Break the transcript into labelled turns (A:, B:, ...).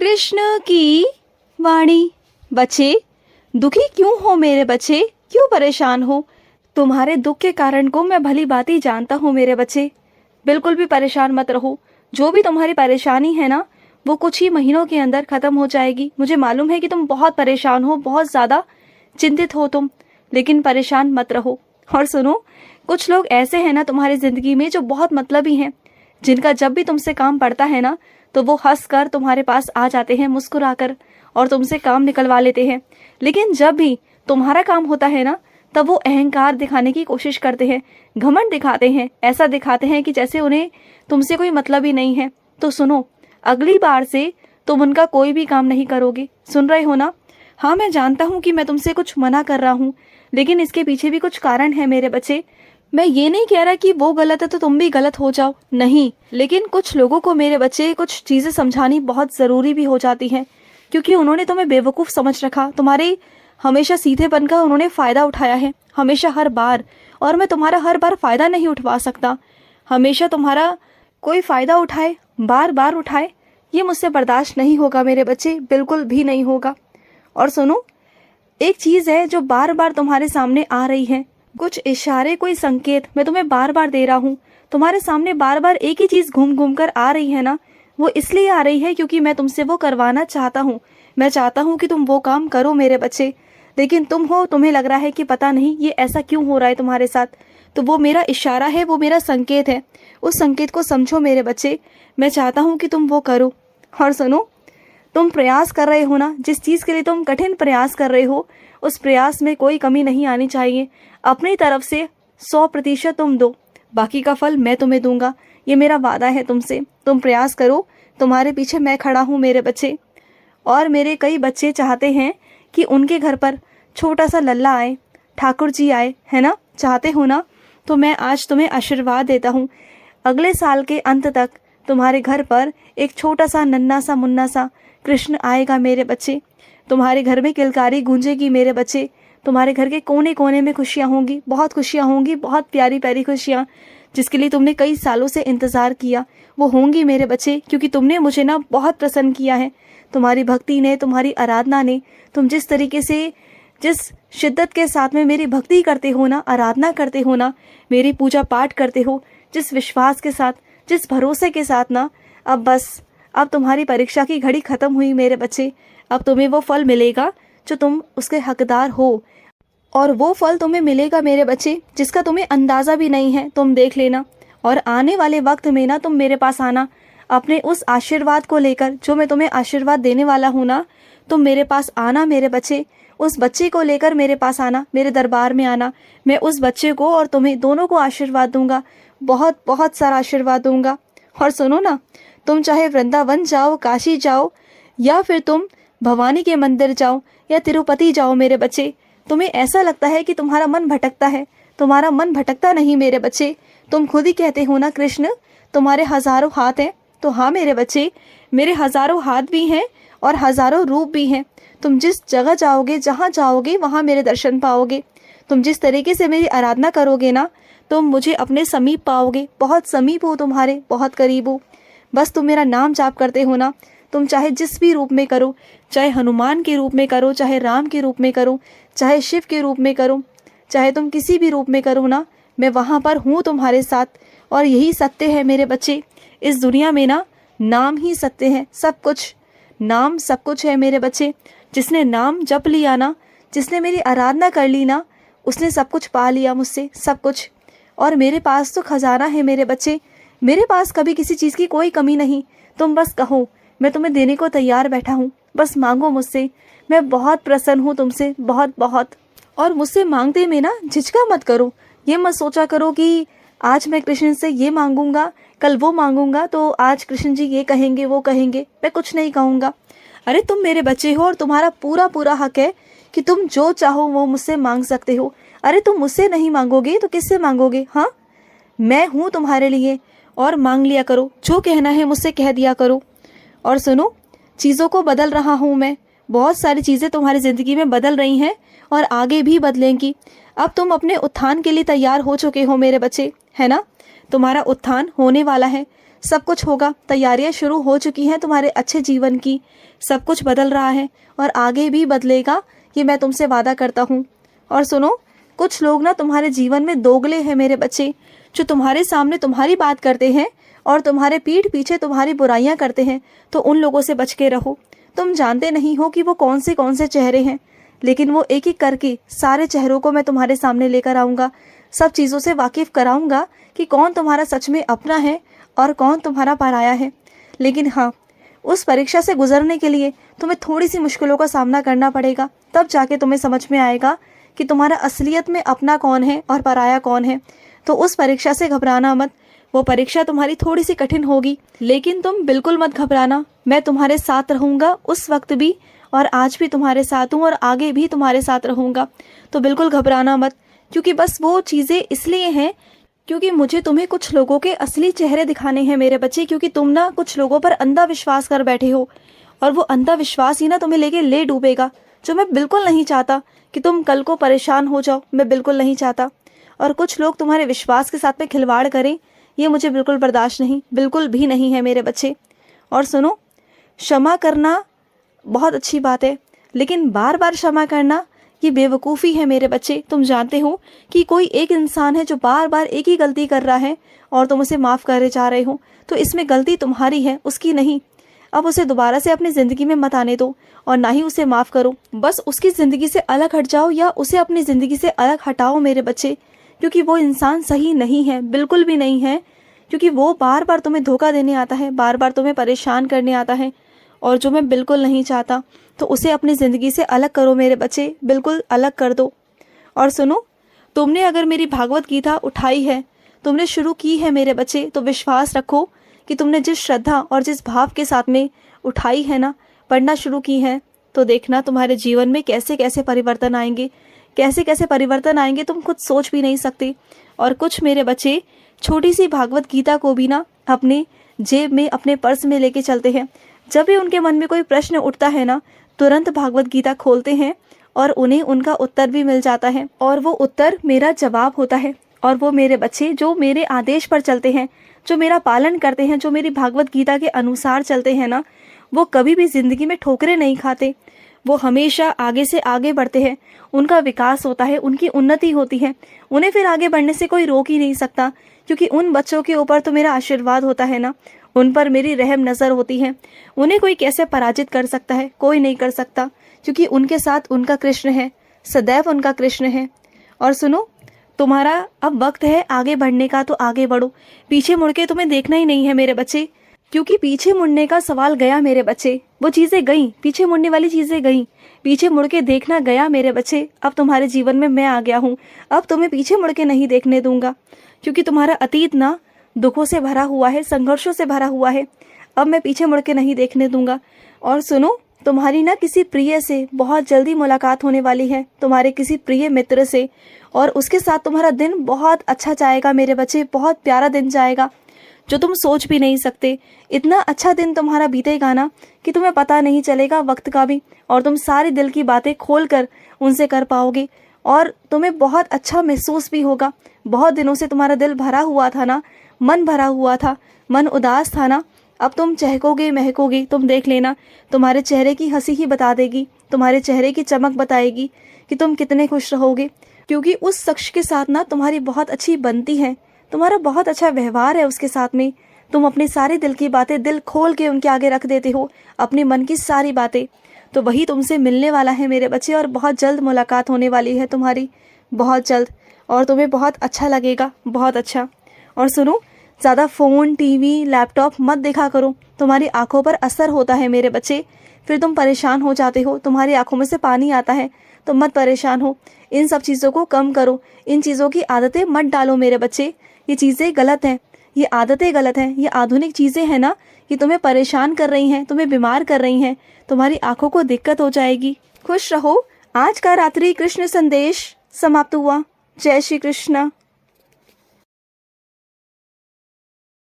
A: कृष्ण की वाणी। बच्चे, दुखी क्यों हो मेरे बच्चे, क्यों परेशान हो? तुम्हारे दुख के कारण को मैं भली भांति जानता हूँ मेरे बच्चे। बिल्कुल भी परेशान मत रहो। जो भी तुम्हारी परेशानी है ना, वो कुछ ही महीनों के अंदर खत्म हो जाएगी। मुझे मालूम है कि तुम बहुत परेशान हो, बहुत ज़्यादा चिंतित हो तुम, लेकिन परेशान मत रहो। और सुनो, कुछ लोग ऐसे हैं ना तुम्हारी ज़िंदगी में जो बहुत मतलबी हैं, जिनका जब भी तुमसे काम पड़ता है ना, तो वो हंस कर तुम्हारे पास आ जाते हैं मुस्कुराकर और तुमसे काम निकलवा लेते हैं। लेकिन जब भी तुम्हारा काम होता है ना, तब वो अहंकार दिखाने की कोशिश करते हैं, घमंड दिखाते हैं, ऐसा दिखाते हैं कि जैसे उन्हें तुमसे कोई मतलब ही नहीं है। तो सुनो, अगली बार से तुम उनका कोई भी काम नहीं करोगे। सुन रहे हो ना? हाँ, मैं जानता हूँ कि मैं तुमसे कुछ मना कर रहा हूँ, लेकिन इसके पीछे भी कुछ कारण है मेरे बच्चे। मैं ये नहीं कह रहा कि वो गलत है तो तुम भी गलत हो जाओ, नहीं। लेकिन कुछ लोगों को मेरे बच्चे कुछ चीज़ें समझानी बहुत ज़रूरी भी हो जाती हैं, क्योंकि उन्होंने तुम्हें बेवकूफ़ समझ रखा। तुम्हारे हमेशा सीधेपन का उन्होंने फ़ायदा उठाया है, हमेशा, हर बार। और मैं तुम्हारा हर बार फ़ायदा नहीं उठवा सकता। हमेशा तुम्हारा कोई फ़ायदा उठाए, बार बार उठाए, ये मुझसे बर्दाश्त नहीं होगा मेरे बच्चे, बिल्कुल भी नहीं होगा। और सुनो, एक चीज़ है जो बार बार तुम्हारे सामने आ रही है, कुछ इशारे, कोई संकेत मैं तुम्हें बार बार दे रहा हूँ। तुम्हारे सामने बार बार एक ही चीज़ घूम घूम कर आ रही है ना, वो इसलिए आ रही है क्योंकि मैं तुमसे वो करवाना चाहता हूँ। मैं चाहता हूँ कि तुम वो काम करो मेरे बच्चे, लेकिन तुम्हें लग रहा है कि पता नहीं ये ऐसा क्यों हो रहा है तुम्हारे साथ। तो वो मेरा इशारा है, वो मेरा संकेत है। उस संकेत को समझो मेरे बच्चे। मैं चाहता हूँ कि तुम वो करो। और सुनो, तुम प्रयास कर रहे हो ना, जिस चीज़ के लिए तुम कठिन प्रयास कर रहे हो, उस प्रयास में कोई कमी नहीं आनी चाहिए। अपनी तरफ से 100% तुम दो, बाकी का फल मैं तुम्हें दूंगा। ये मेरा वादा है तुमसे। तुम प्रयास करो, तुम्हारे पीछे मैं खड़ा हूँ मेरे बच्चे। और मेरे कई बच्चे चाहते हैं कि उनके घर पर छोटा सा लल्ला आए, ठाकुर जी आए, है ना? चाहते हो ना? तो मैं आज तुम्हें आशीर्वाद देता हूँ। अगले साल के अंत तक तुम्हारे घर पर एक छोटा सा नन्हा सा मुन्ना सा कृष्ण आएगा मेरे बच्चे। तुम्हारे घर में किलकारी गूंजेगी मेरे बच्चे। तुम्हारे घर के कोने कोने में खुशियाँ होंगी, बहुत खुशियाँ होंगी, बहुत प्यारी प्यारी खुशियाँ, जिसके लिए तुमने कई सालों से इंतज़ार किया, वो होंगी मेरे बच्चे। क्योंकि तुमने मुझे ना बहुत प्रसन्न किया है। तुम्हारी भक्ति ने, तुम्हारी आराधना ने, तुम जिस तरीके से, जिस शिद्दत के साथ में मेरी भक्ति करते हो ना, आराधना करते हो ना, मेरी पूजा पाठ करते हो, जिस विश्वास के साथ, जिस भरोसे के साथ ना, अब तुम्हारी परीक्षा की घड़ी खत्म हुई मेरे बच्चे। अब तुम्हें वो फल मिलेगा जो तुम उसके हकदार हो, और वो फल तुम्हें मिलेगा मेरे बच्चे जिसका तुम्हें अंदाज़ा भी नहीं है। तुम देख लेना। और आने वाले वक्त में ना, तुम मेरे पास आना अपने उस आशीर्वाद को लेकर, जो मैं तुम्हें आशीर्वाद देने वाला हूँ ना। तुम मेरे पास आना मेरे बच्चे, उस बच्चे को लेकर मेरे पास आना, मेरे दरबार में आना। मैं उस बच्चे को और तुम्हें दोनों को आशीर्वाद दूंगा, बहुत बहुत सारा आशीर्वाद दूंगा। और सुनो ना, तुम चाहे वृंदावन जाओ, काशी जाओ, या फिर तुम भवानी के मंदिर जाओ, या तिरुपति जाओ मेरे बच्चे, तुम्हें ऐसा लगता है कि तुम्हारा मन भटकता है, तुम्हारा मन भटकता नहीं मेरे बच्चे। तुम खुद ही कहते हो ना, कृष्ण तुम्हारे हजारों हाथ हैं। तो हाँ मेरे बच्चे, मेरे हजारों हाथ भी हैं और हजारों रूप भी हैं। तुम जिस जगह जाओगे, जहाँ जाओगे, वहाँ मेरे दर्शन पाओगे। तुम जिस तरीके से मेरी आराधना करोगे ना, तुम मुझे अपने समीप पाओगे। बहुत समीप हो, तुम्हारे बहुत करीब हो। बस तुम मेरा नाम जाप करते हो ना, तुम चाहे जिस भी रूप में करो, चाहे हनुमान के रूप में करो, चाहे राम के रूप में करो, चाहे शिव के रूप में करो, चाहे तुम किसी भी रूप में करो ना, मैं वहाँ पर हूँ तुम्हारे साथ। और यही सत्य है मेरे बच्चे। इस दुनिया में ना, नाम ही सत्य है, सब कुछ, नाम सब कुछ है मेरे बच्चे। जिसने नाम जप लिया ना, जिसने मेरी आराधना कर ली ना, उसने सब कुछ पा लिया मुझसे, सब कुछ। और मेरे पास तो खजाना है मेरे बच्चे। मेरे पास कभी किसी चीज़ की कोई कमी नहीं। तुम बस कहो, मैं तुम्हें देने को तैयार बैठा हूँ। बस मांगो मुझसे। मैं बहुत प्रसन्न हूँ तुमसे, बहुत बहुत। और मुझसे मांगते में ना झिझका मत करो। ये मत सोचा करो कि आज मैं कृष्ण से ये मांगूंगा, कल वो मांगूंगा, तो आज कृष्ण जी ये कहेंगे, वो कहेंगे। मैं कुछ नहीं कहूँगा। अरे तुम मेरे बच्चे हो और तुम्हारा पूरा पूरा हक है कि तुम जो चाहो वो मुझसे मांग सकते हो। अरे तुम मुझसे नहीं मांगोगे तो किससे मांगोगे? हाँ, मैं हूँ तुम्हारे लिए। और मांग लिया करो, जो कहना है मुझसे कह दिया करो। और सुनो, चीज़ों को बदल रहा हूँ मैं। बहुत सारी चीज़ें तुम्हारी ज़िंदगी में बदल रही हैं और आगे भी बदलेंगी। अब तुम अपने उत्थान के लिए तैयार हो चुके हो मेरे बच्चे, है ना? तुम्हारा उत्थान होने वाला है। सब कुछ होगा। तैयारियां शुरू हो चुकी हैं तुम्हारे अच्छे जीवन की। सब कुछ बदल रहा है और आगे भी बदलेगा, ये मैं तुमसे वादा करता हूँ। और सुनो, कुछ लोग ना तुम्हारे जीवन में दोगले हैं मेरे बच्चे, जो तुम्हारे सामने तुम्हारी बात करते हैं और तुम्हारे पीठ पीछे तुम्हारी बुराइयां करते हैं। तो उन लोगों से बच के रहो। तुम जानते नहीं हो कि वो कौन से चेहरे हैं, लेकिन वो एक एक करके सारे चेहरों को मैं तुम्हारे सामने लेकर आऊँगा। सब चीज़ों से वाकिफ कराऊंगा कि कौन तुम्हारा सच में अपना है और कौन तुम्हारा पराया है। लेकिन हाँ, उस परीक्षा से गुजरने के लिए तुम्हें थोड़ी सी मुश्किलों का सामना करना पड़ेगा। तब जाके तुम्हें समझ में आएगा कि तुम्हारा असलियत में अपना कौन है और पराया कौन है। तो उस परीक्षा से घबराना मत। वो परीक्षा तुम्हारी थोड़ी सी कठिन होगी, लेकिन तुम बिल्कुल मत घबराना। मैं तुम्हारे साथ रहूंगा, उस वक्त भी और आज भी तुम्हारे साथ हूँ और आगे भी तुम्हारे साथ रहूंगा। तो बिल्कुल घबराना मत, क्योंकि बस वो चीज़ें इसलिए हैं क्योंकि मुझे तुम्हें कुछ लोगों के असली चेहरे दिखाने हैं मेरे बच्चे। क्योंकि तुम ना कुछ लोगों पर अंधा विश्वास कर बैठे हो और वो अंधा विश्वास ही ना तुम्हें लेके ले डूबेगा, जो मैं बिल्कुल नहीं चाहता कि तुम कल को परेशान हो जाओ। मैं बिल्कुल नहीं चाहता। और कुछ लोग तुम्हारे विश्वास के साथ में खिलवाड़ करें, ये मुझे बिल्कुल बर्दाश्त नहीं, बिल्कुल भी नहीं है मेरे बच्चे। और सुनो, क्षमा करना बहुत अच्छी बात है, लेकिन बार बार क्षमा करना ये बेवकूफ़ी है मेरे बच्चे। तुम जानते हो कि कोई एक इंसान है जो बार बार एक ही गलती कर रहा है और तुम उसे माफ़ करे जा रहे हो, तो इसमें गलती तुम्हारी है, उसकी नहीं। अब उसे दोबारा से अपनी ज़िंदगी में मत आने दो और ना ही उसे माफ़ करो। बस उसकी ज़िंदगी से अलग हट जाओ या उसे अपनी ज़िंदगी से अलग हटाओ मेरे बच्चे, क्योंकि वो इंसान सही नहीं है, बिल्कुल भी नहीं है। क्योंकि वो बार बार तुम्हें धोखा देने आता है, बार बार तुम्हें परेशान करने आता है, और जो मैं बिल्कुल नहीं चाहता। तो उसे अपनी ज़िंदगी से अलग करो मेरे बच्चे, बिल्कुल अलग कर दो। और सुनो, तुमने अगर मेरी भागवत गीता उठाई है, तुमने शुरू की है मेरे बच्चे, तो विश्वास रखो कि तुमने जिस श्रद्धा और जिस भाव के साथ में उठाई है ना, पढ़ना शुरू की है, तो देखना तुम्हारे जीवन में कैसे कैसे परिवर्तन आएंगे, कैसे कैसे परिवर्तन आएंगे तुम खुद सोच भी नहीं सकते। और कुछ मेरे बच्चे छोटी सी भागवत गीता को भी ना अपने जेब में, अपने पर्स में लेके चलते हैं। जब भी उनके मन में कोई प्रश्न उठता है ना, तुरंत भागवत गीता खोलते हैं और उन्हें उनका उत्तर भी मिल जाता है, और वो उत्तर मेरा जवाब होता है। और वो मेरे बच्चे जो मेरे आदेश पर चलते हैं, जो मेरा पालन करते हैं, जो मेरी भागवत गीता के अनुसार चलते हैं ना, वो कभी भी जिंदगी में ठोकरें नहीं खाते। वो हमेशा आगे से आगे बढ़ते हैं, उनका विकास होता है, उनकी उन्नति होती है। उन्हें फिर आगे बढ़ने से कोई रोक ही नहीं सकता, क्योंकि उन बच्चों के ऊपर तो मेरा आशीर्वाद होता है ना, उन पर मेरी रहम नज़र होती है। उन्हें कोई कैसे पराजित कर सकता है? कोई नहीं कर सकता, क्योंकि उनके साथ उनका कृष्ण है, सदैव उनका कृष्ण है। और सुनो, तुम्हारा अब वक्त है आगे बढ़ने का, तो आगे बढ़ो। पीछे मुड़ के तुम्हें देखना ही नहीं है मेरे बच्चे, क्योंकि पीछे मुड़ने का सवाल गया मेरे बच्चे। वो चीज़ें गई, पीछे मुड़ने वाली चीज़ें गई, पीछे मुड़ के देखना गया मेरे बच्चे। अब तुम्हारे जीवन में मैं आ गया हूँ, अब तुम्हें पीछे मुड़ के नहीं देखने दूंगा, क्योंकि तुम्हारा अतीत ना दुखों से भरा हुआ है, संघर्षों से भरा हुआ है। अब मैं पीछे मुड़ के नहीं देखने दूंगा। और सुनो, तुम्हारी ना किसी प्रिय से बहुत जल्दी मुलाकात होने वाली है, तुम्हारे किसी प्रिय मित्र से, और उसके साथ तुम्हारा दिन बहुत अच्छा जाएगा मेरे बच्चे, बहुत प्यारा दिन जाएगा, जो तुम सोच भी नहीं सकते। इतना अच्छा दिन तुम्हारा बीतेगा ना कि तुम्हें पता नहीं चलेगा वक्त का भी, और तुम सारी दिल की बातें खोल कर उनसे कर पाओगे, और तुम्हें बहुत अच्छा महसूस भी होगा। बहुत दिनों से तुम्हारा दिल भरा हुआ था ना, मन भरा हुआ था, मन उदास था ना, अब तुम चहकोगे, महकोगे। तुम देख लेना, तुम्हारे चेहरे की हंसी ही बता देगी, तुम्हारे चेहरे की चमक बताएगी कि तुम कितने खुश रहोगे, क्योंकि उस शख्स के साथ ना तुम्हारी बहुत अच्छी बनती है, तुम्हारा बहुत अच्छा व्यवहार है उसके साथ में। तुम अपनी सारी दिल की बातें दिल खोल के उनके आगे रख देते हो, अपने मन की सारी बातें। तो वही तुमसे मिलने वाला है मेरे बच्चे, और बहुत जल्द मुलाकात होने वाली है तुम्हारी, बहुत जल्द, और तुम्हें बहुत अच्छा लगेगा, बहुत अच्छा। और सुनो, ज़्यादा फ़ोन, टीवी, लैपटॉप मत देखा करो, तुम्हारी आंखों पर असर होता है मेरे बच्चे, फिर तुम परेशान हो जाते हो, तुम्हारी आंखों में से पानी आता है, तो मत परेशान हो। इन सब चीज़ों को कम करो, इन चीज़ों की आदतें मत डालो मेरे बच्चे, ये चीज़ें गलत हैं, ये आदतें गलत हैं, ये आधुनिक चीज़ें हैं ना, ये तुम्हें परेशान कर रही हैं, तुम्हें बीमार कर रही हैं, तुम्हारी आंखों को दिक्कत हो जाएगी। खुश रहो। आज का रात्रि कृष्ण संदेश समाप्त हुआ। जय श्री कृष्ण।